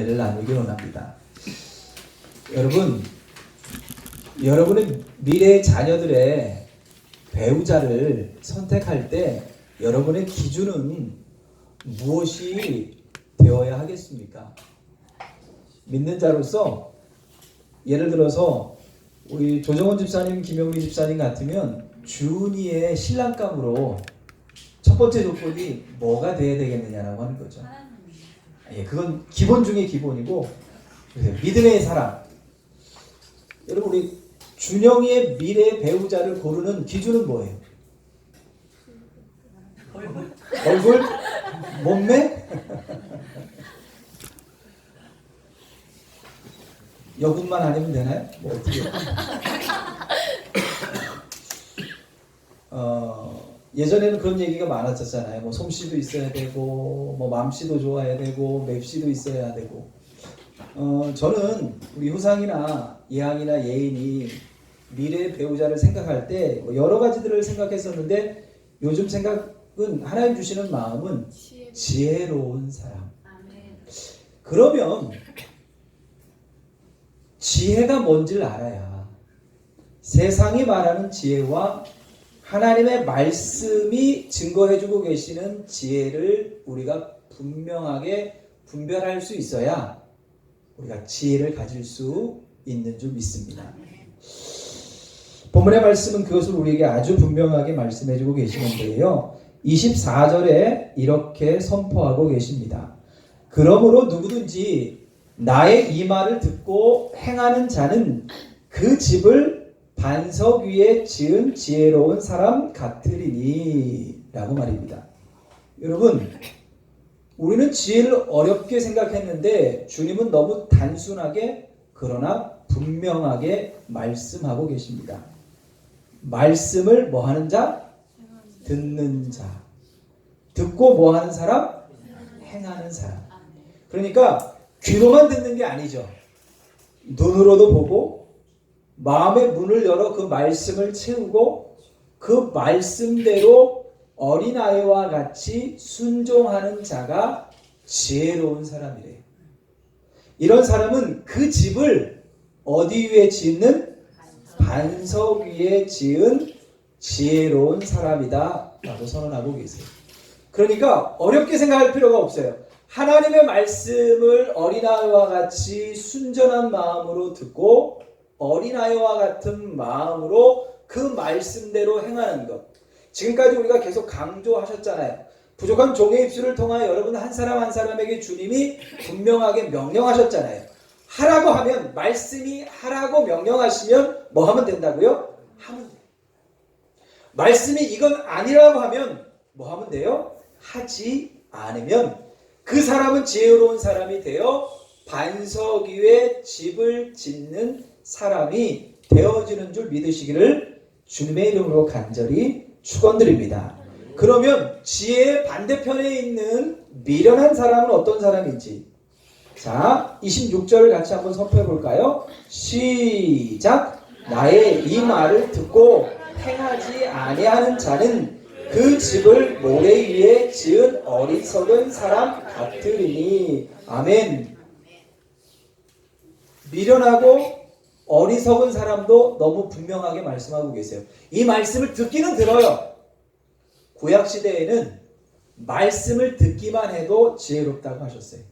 를 나누기 원합니다. 여러분, 여러분의 미래 자녀들의 배우자를 선택할 때 여러분의 기준은 무엇이 되어야 하겠습니까? 믿는 자로서 예를 들어서 우리 조정원 집사님, 김영미 집사님 같으면 준이의 신랑감으로 첫 번째 조건이 뭐가 돼야 되겠느냐라고 하는 거죠. 그건 기본 중에 기본이고, 믿음의 사람. 여러분, 우리 준영이의 미래 배우자를 고르는 기준은 뭐예요? 얼굴? 몸매? 여군만 아니면 되나요? 뭐 어떻게? 예전에는 그런 얘기가 많았었잖아요. 뭐 솜씨도 있어야 되고, 뭐 맘씨도 좋아야 되고, 맵씨도 있어야 되고. 저는 우리 효상이나 예항이나 예인이 미래 배우자를 생각할 때 여러 가지들을 생각했었는데, 요즘 생각은 하나님 주시는 마음은 지혜로운 사람. 그러면 지혜가 뭔지를 알아야 세상이 말하는 지혜와 하나님의 말씀이 증거해주고 계시는 지혜를 우리가 분명하게 분별할 수 있어야 우리가 지혜를 가질 수 있는 줄 믿습니다. 본문의 말씀은 그것을 우리에게 아주 분명하게 말씀해주고 계시는데요. 24절에 이렇게 선포하고 계십니다. 그러므로 누구든지 나의 이 말을 듣고 행하는 자는 그 집을 반석 위에 지은 지혜로운 사람 같으리니 라고 말입니다. 여러분, 우리는 지혜를 어렵게 생각했는데 주님은 너무 단순하게 그러나 분명하게 말씀하고 계십니다. 말씀을 뭐 하는 자? 듣는 자. 듣고 뭐 하는 사람? 행하는 사람. 그러니까 귀로만 듣는 게 아니죠. 눈으로도 보고 마음의 문을 열어 그 말씀을 채우고 그 말씀대로 어린아이와 같이 순종하는 자가 지혜로운 사람이래요. 이런 사람은 그 집을 어디 위에 짓는? 반석 위에 지은 지혜로운 사람이다 라고 선언하고 계세요. 그러니까 어렵게 생각할 필요가 없어요. 하나님의 말씀을 어린아이와 같이 순전한 마음으로 듣고 어린아이와 같은 마음으로 그 말씀대로 행하는 것. 지금까지 우리가 계속 강조하셨잖아요. 부족한 종의 입술을 통하여 여러분 한 사람 한 사람에게 주님이 분명하게 명령하셨잖아요. 하라고 하면, 말씀이 하라고 명령하시면 뭐 하면 된다고요? 하면 돼요. 말씀이 이건 아니라고 하면 뭐 하면 돼요? 하지 않으면 그 사람은 지혜로운 사람이 되어 반석 위에 집을 짓는 사람이 되어지는 줄 믿으시기를 주님의 이름으로 간절히 축원드립니다. 그러면 지혜의 반대편에 있는 미련한 사람은 어떤 사람인지, 자 26절을 같이 한번 선포해 볼까요? 시작. 나의 이 말을 듣고 행하지 아니하는 자는 그 집을 모래 위에 지은 어리석은 사람 같으리니. 아멘. 미련하고 어리석은 사람도 너무 분명하게 말씀하고 계세요. 이 말씀을 듣기는 들어요. 구약시대에는 말씀을 듣기만 해도 지혜롭다고 하셨어요.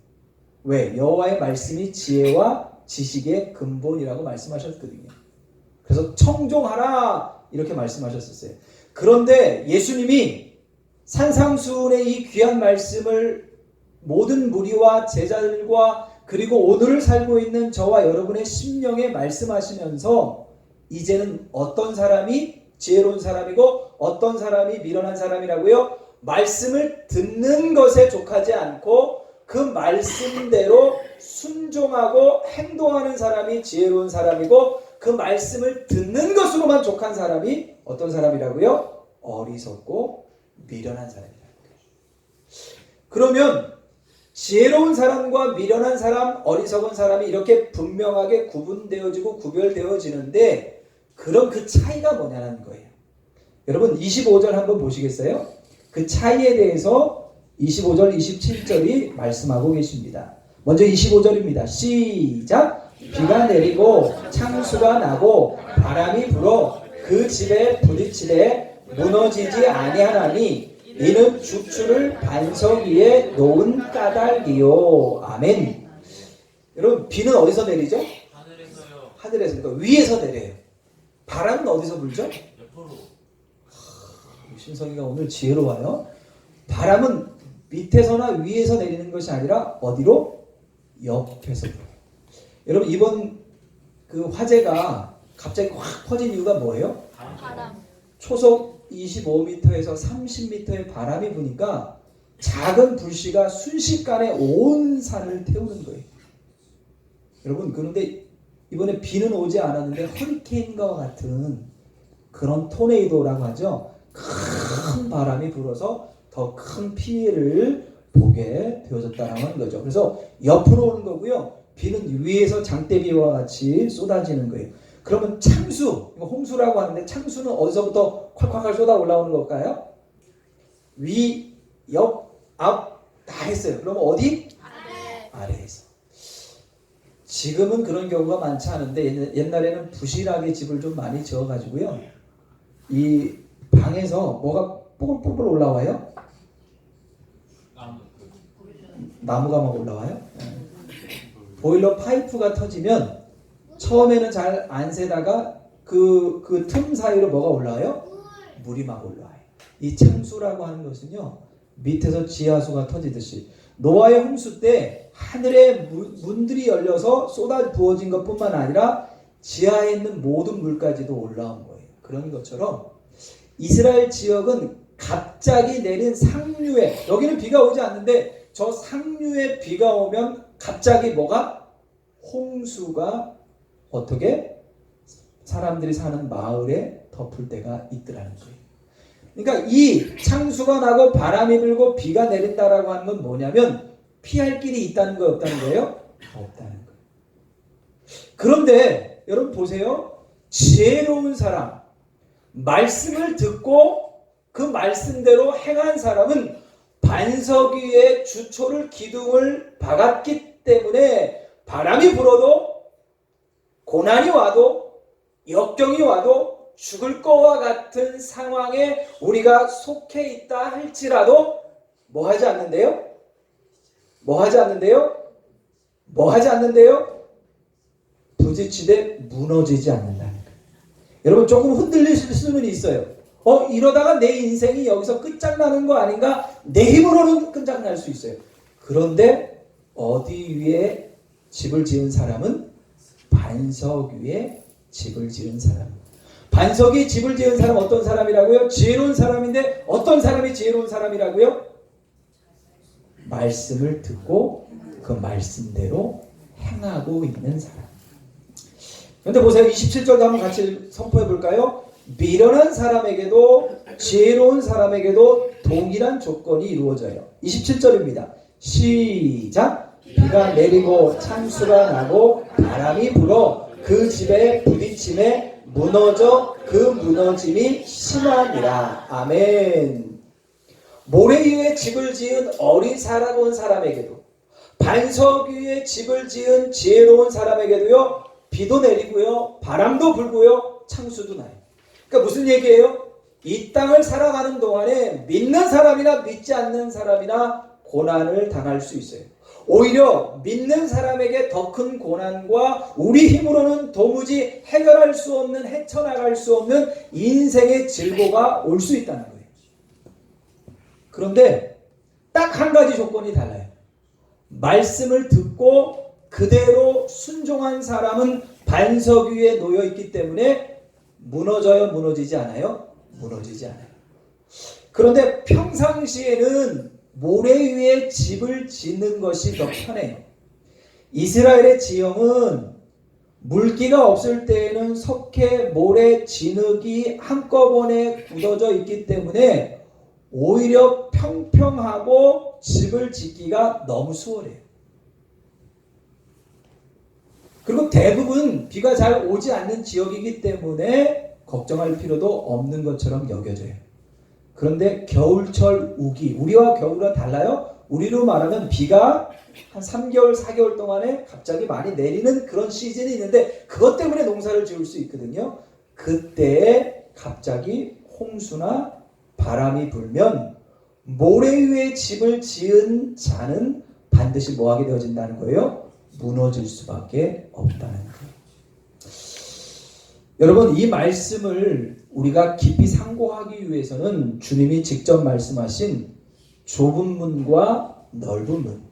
왜? 여호와의 말씀이 지혜와 지식의 근본이라고 말씀하셨거든요. 그래서 청종하라 이렇게 말씀하셨었어요. 그런데 예수님이 산상수훈의 이 귀한 말씀을 모든 무리와 제자들과 그리고 오늘을 살고 있는 저와 여러분의 심령에 말씀하시면서 이제는 어떤 사람이 지혜로운 사람이고 어떤 사람이 미련한 사람이라고요? 말씀을 듣는 것에 족하지 않고 그 말씀대로 순종하고 행동하는 사람이 지혜로운 사람이고, 그 말씀을 듣는 것으로만 족한 사람이 어떤 사람이라고요? 어리석고 미련한 사람이라고요. 그러면 지혜로운 사람과 미련한 사람, 어리석은 사람이 이렇게 분명하게 구분되어지고 구별되어지는데, 그럼 그 차이가 뭐냐는 거예요. 여러분 25절 한번 보시겠어요? 그 차이에 대해서 25절, 27절이 말씀하고 계십니다. 먼저 25절입니다. 시작. 비가 내리고 창수가 나고 바람이 불어 그 집에 부딪히되 무너지지 아니하나니 이는 주추를 반석 위에 놓은 까닭이요. 아멘. 여러분, 비는 어디서 내리죠? 하늘에서요. 하늘에서, 그러니까 위에서 내려요. 바람은 어디서 불죠? 옆으로. 신성이가 오늘 지혜로워요. 바람은 밑에서나 위에서 내리는 것이 아니라 어디로? 옆에서 불어요. 여러분, 이번 그 화재가 갑자기 확 퍼진 이유가 뭐예요? 바람. 초속 25m에서 30m의 바람이 부니까 작은 불씨가 순식간에 온 산을 태우는 거예요. 여러분, 그런데 이번에 비는 오지 않았는데 허리케인과 같은 그런 토네이도라고 하죠. 큰 바람이 불어서 더 큰 피해를 보게 되어졌다는 거죠. 그래서 옆으로 오는 거고요. 비는 위에서 장대비와 같이 쏟아지는 거예요. 그러면 창수, 홍수라고 하는데 창수는 어디서부터 콸콸콸 쏟아 올라오는 걸까요? 위, 옆, 앞 다 했어요. 그러면 어디? 아래에서. 지금은 그런 경우가 많지 않은데 옛날에는 부실하게 집을 좀 많이 지어가지고요. 이 방에서 뭐가 뽀글뽀글 올라와요? 나무가 막 올라와요? 보일러 파이프가 터지면 처음에는 잘 안 새다가 그 틈 사이로 뭐가 올라와요? 물이 막 올라와요. 이 창수라고 하는 것은요, 밑에서 지하수가 터지듯이 노아의 홍수 때 하늘의 문들이 열려서 쏟아 부어진 것뿐만 아니라 지하에 있는 모든 물까지도 올라온 거예요. 그런 것처럼 이스라엘 지역은 갑자기 내린 상류에, 여기는 비가 오지 않는데 저 상류에 비가 오면 갑자기 뭐가? 홍수가 어떻게? 사람들이 사는 마을에 덮을 때가 있더라는 거예요. 그러니까 이 창수가 나고 바람이 불고 비가 내린다라고 하는 건 뭐냐면 피할 길이 있다는 거 없다는 거예요? 없다는 거예요. 그런데 여러분 보세요. 지혜로운 사람, 말씀을 듣고 그 말씀대로 행한 사람은 반석 위에 주초를 기둥을 박았기 때문에 바람이 불어도 고난이 와도 역경이 와도 죽을 것과 같은 상황에 우리가 속해 있다 할지라도 뭐 하지 않는데요? 뭐 하지 않는데요? 뭐 하지 않는데요? 부딪히되 무너지지 않는다는 거예요. 여러분, 조금 흔들릴 수는 있어요. 이러다가 내 인생이 여기서 끝장나는 거 아닌가? 내 힘으로는 끝장날 수 있어요. 그런데 어디 위에 집을 지은 사람은 반석 위에 집을 지은 사람. 반석 위에 집을 지은 사람 어떤 사람이라고요? 지혜로운 사람인데 어떤 사람이 지혜로운 사람이라고요? 말씀을 듣고 그 말씀대로 행하고 있는 사람. 그런데 보세요. 27절도 한번 같이 선포해 볼까요? 미련한 사람에게도 지혜로운 사람에게도 동일한 조건이 이루어져요. 27절입니다. 시작. 비가 내리고 창수가 나고 바람이 불어 그 집에 부딪힘에 무너져 그 무너짐이 심하니라. 아멘. 모래 위에 집을 지은 어리사라운 사람에게도 반석 위에 집을 지은 지혜로운 사람에게도요, 비도 내리고요, 바람도 불고요, 창수도 나요. 그러니까 무슨 얘기예요? 이 땅을 살아가는 동안에 믿는 사람이나 믿지 않는 사람이나 고난을 당할 수 있어요. 오히려 믿는 사람에게 더 큰 고난과 우리 힘으로는 도무지 해결할 수 없는, 헤쳐나갈 수 없는 인생의 질고가 올 수 있다는 거예요. 그런데 딱 한 가지 조건이 달라요. 말씀을 듣고 그대로 순종한 사람은 반석 위에 놓여 있기 때문에 무너져요? 무너지지 않아요? 무너지지 않아요. 그런데 평상시에는 모래 위에 집을 짓는 것이 더 편해요. 이스라엘의 지형은 물기가 없을 때에는 석회, 모래, 진흙이 한꺼번에 굳어져 있기 때문에 오히려 평평하고 집을 짓기가 너무 수월해요. 그리고 대부분 비가 잘 오지 않는 지역이기 때문에 걱정할 필요도 없는 것처럼 여겨져요. 그런데 겨울철 우기, 우리와 겨울은 달라요? 우리로 말하면 비가 한 3개월, 4개월 동안에 갑자기 많이 내리는 그런 시즌이 있는데 그것 때문에 농사를 지을 수 있거든요. 그때 갑자기 홍수나 바람이 불면 모래 위에 집을 지은 자는 반드시 뭐하게 되어진다는 거예요? 무너질 수밖에 없다는 거예요. 여러분, 이 말씀을 우리가 깊이 상고하기 위해서는 주님이 직접 말씀하신 좁은 문과 넓은 문,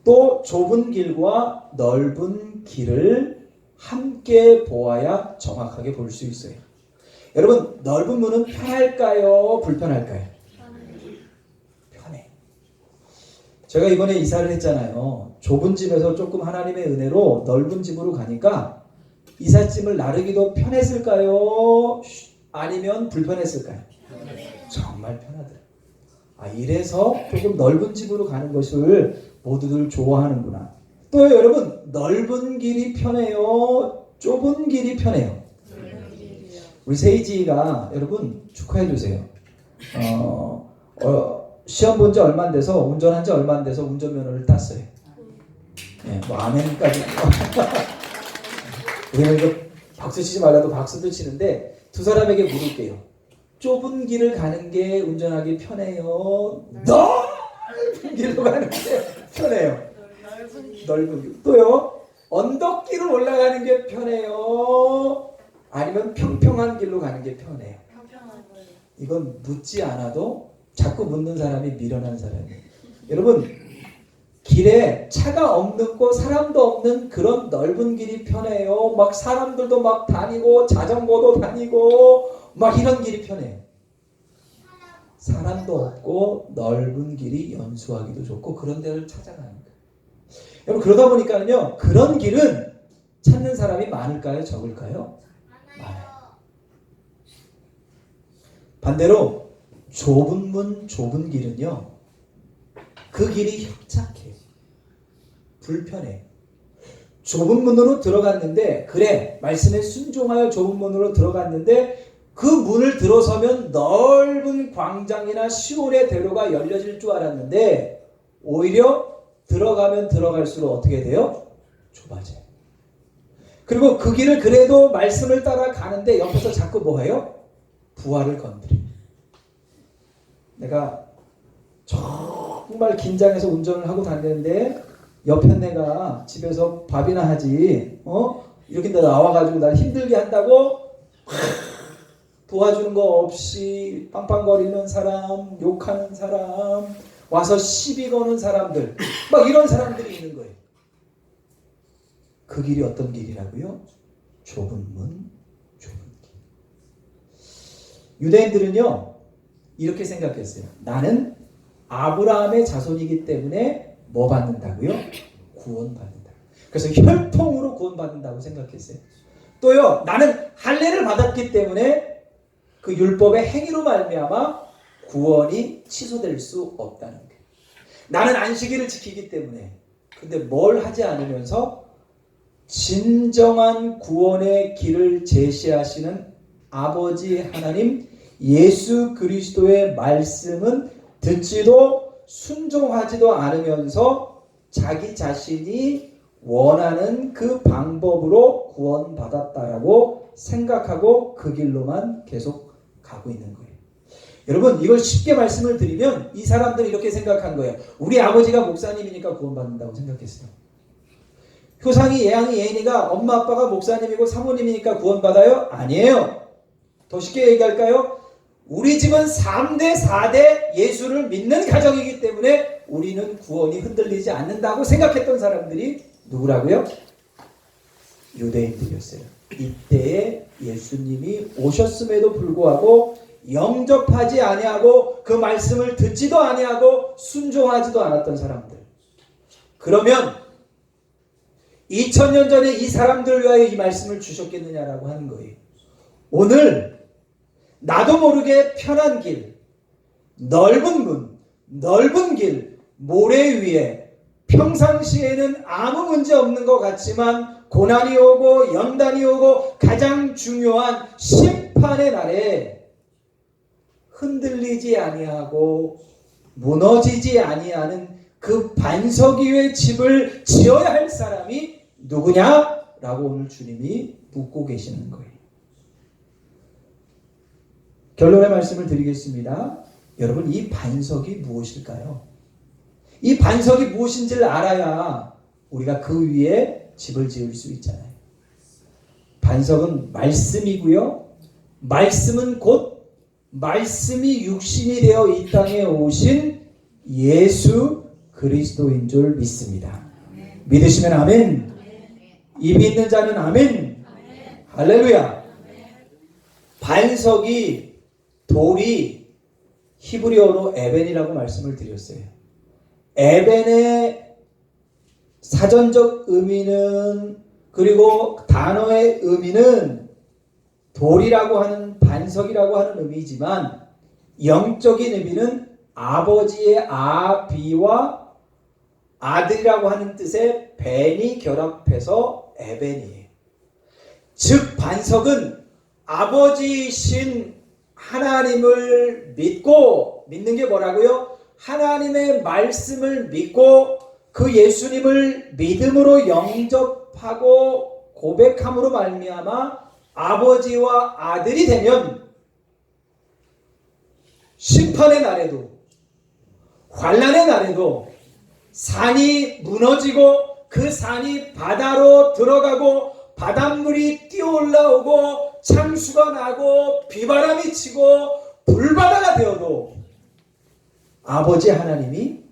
또 좁은 길과 넓은 길을 함께 보아야 정확하게 볼 수 있어요. 여러분, 넓은 문은 편할까요? 불편할까요? 편해. 제가 이번에 이사를 했잖아요. 좁은 집에서 조금 하나님의 은혜로 넓은 집으로 가니까 이삿짐을 나르기도 편했을까요? 아니면 불편했을까요? 정말 편하더라고요. 이래서 조금 넓은 집으로 가는 것을 모두들 좋아하는구나. 또 여러분, 넓은 길이 편해요? 좁은 길이 편해요? 우리 세이지가 여러분 축하해 주세요. 시험 본 지 얼마 안 돼서, 운전한 지 얼마 안 돼서 운전면허를 땄어요. 네, 뭐 아멘까지. 우리는 이거 박수 치지 말라도 박수도 치는데 두 사람에게 물을게요. 좁은 길을 가는 게 운전하기 편해요? 넓은 길로 가는 게 편해요? 넓은 길. 또요? 언덕길을 올라가는 게 편해요? 아니면 평평한 길로 가는 게 편해요? 이건 묻지 않아도 자꾸 묻는 사람이 미련한 사람이에요. 여러분, 길에 차가 없는 곳, 사람도 없는 그런 넓은 길이 편해요? 막 사람들도 막 다니고 자전거도 다니고 막 이런 길이 편해요? 사람도 없고 넓은 길이 연수하기도 좋고 그런 데를 찾아가는 거예요. 여러분, 그러다 보니까요, 그런 길은 찾는 사람이 많을까요? 적을까요? 많아요. 반대로 좁은 문, 좁은 길은요, 그 길이 협착해요. 불편해요. 좁은 문으로 들어갔는데, 그래, 말씀에 순종하여 좁은 문으로 들어갔는데 그 문을 들어서면 넓은 광장이나 시온의 대로가 열려질 줄 알았는데 오히려 들어가면 들어갈수록 어떻게 돼요? 좁아져요. 그리고 그 길을 그래도 말씀을 따라 가는데 옆에서 자꾸 뭐해요? 부활을 건드립니다. 내가 정말 긴장해서 운전을 하고 다니는데 옆에 내가 집에서 밥이나 하지, 이렇게 나와가지고 날 힘들게 한다고 도와주는 거 없이 빵빵거리는 사람, 욕하는 사람, 와서 시비 거는 사람들, 막 이런 사람들이 있는 거예요. 그 길이 어떤 길이라고요? 좁은 문, 좁은 길. 유대인들은요, 이렇게 생각했어요. 나는 아브라함의 자손이기 때문에 뭐 받는다고요? 구원받는다. 그래서 혈통으로 구원받는다고 생각했어요. 또요, 나는 할례를 받았기 때문에 그 율법의 행위로 말미암아 구원이 취소될 수 없다는 거예요. 나는 안식일을 지키기 때문에. 근데 뭘 하지 않으면서 진정한 구원의 길을 제시하시는 아버지 하나님 예수 그리스도의 말씀은 듣지도 순종하지도 않으면서 자기 자신이 원하는 그 방법으로 구원받았다라고 생각하고 그 길로만 계속 가고 있는 거예요. 여러분, 이걸 쉽게 말씀을 드리면 이 사람들이 이렇게 생각한 거예요. 우리 아버지가 목사님이니까 구원받는다고 생각했어요. 효상이, 예양이, 예인이가 엄마 아빠가 목사님이고 사모님이니까 구원받아요? 아니에요. 더 쉽게 얘기할까요? 우리 집은 3대 4대 예수를 믿는 가정이기 때문에 우리는 구원이 흔들리지 않는다고 생각했던 사람들이 누구라고요? 유대인들이었어요. 이때에 예수님이 오셨음에도 불구하고 영접하지 아니하고 그 말씀을 듣지도 아니하고 순종하지도 않았던 사람들. 그러면 2000년 전에 이 사람들을 위하여 이 말씀을 주셨겠느냐라고 하는 거예요. 오늘 나도 모르게 편한 길, 넓은 문, 넓은 길, 모래 위에 평상시에는 아무 문제 없는 것 같지만 고난이 오고 연단이 오고 가장 중요한 심판의 날에 흔들리지 아니하고 무너지지 아니하는 그 반석 위에 집을 지어야 할 사람이 누구냐라고 오늘 주님이 묻고 계시는 거예요. 결론의 말씀을 드리겠습니다. 여러분, 이 반석이 무엇일까요? 이 반석이 무엇인지를 알아야 우리가 그 위에 집을 지을 수 있잖아요. 반석은 말씀이고요. 말씀은 곧 말씀이 육신이 되어 이 땅에 오신 예수 그리스도인 줄 믿습니다. 믿으시면 아멘. 입이 있는 자는 아멘. 할렐루야. 반석이, 돌이 히브리어로 에벤이라고 말씀을 드렸어요. 에벤의 사전적 의미는, 그리고 단어의 의미는 돌이라고 하는, 반석이라고 하는 의미지만 영적인 의미는 아버지의 아비와 아들이라고 하는 뜻의 벤이 결합해서 에벤이에요. 즉 반석은 아버지이신 하나님을 믿고, 믿는 게 뭐라고요? 하나님의 말씀을 믿고 그 예수님을 믿음으로 영접하고 고백함으로 말미암아 아버지와 아들이 되면 심판의 날에도, 환난의 날에도 산이 무너지고 그 산이 바다로 들어가고 바닷물이 뛰어올라오고 창수가 나고 비바람이 치고 불바다가 되어도 아버지 하나님이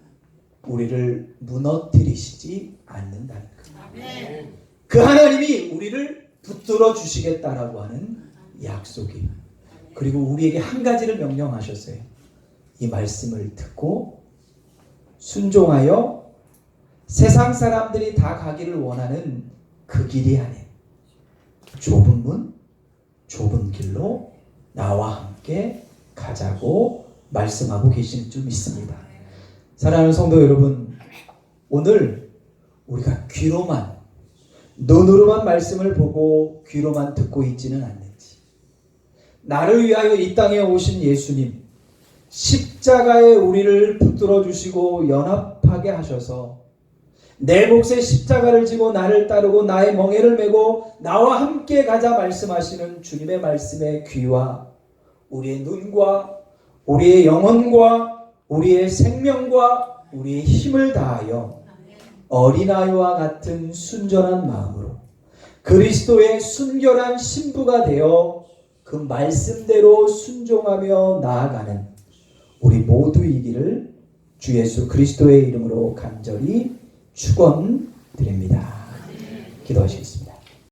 우리를 무너뜨리시지 않는다는 거예요. 그 하나님이 우리를 붙들어 주시겠다라고 하는 약속이. 그리고 우리에게 한 가지를 명령하셨어요. 이 말씀을 듣고 순종하여 세상 사람들이 다 가기를 원하는 그 길이 아닌 좁은 문, 좁은 길로 나와 함께 가자고 말씀하고 계신 줄 믿습니다. 사랑하는 성도 여러분, 오늘 우리가 귀로만, 눈으로만 말씀을 보고 귀로만 듣고 있지는 않는지, 나를 위하여 이 땅에 오신 예수님, 십자가에 우리를 붙들어 주시고 연합하게 하셔서 내 몫에 십자가를 지고 나를 따르고 나의 멍에를 메고 나와 함께 가자 말씀하시는 주님의 말씀의 귀와 우리의 눈과 우리의 영혼과 우리의 생명과 우리의 힘을 다하여 어린아이와 같은 순전한 마음으로 그리스도의 순결한 신부가 되어 그 말씀대로 순종하며 나아가는 우리 모두이기를 주 예수 그리스도의 이름으로 간절히 축원드립니다. 기도하시겠습니다.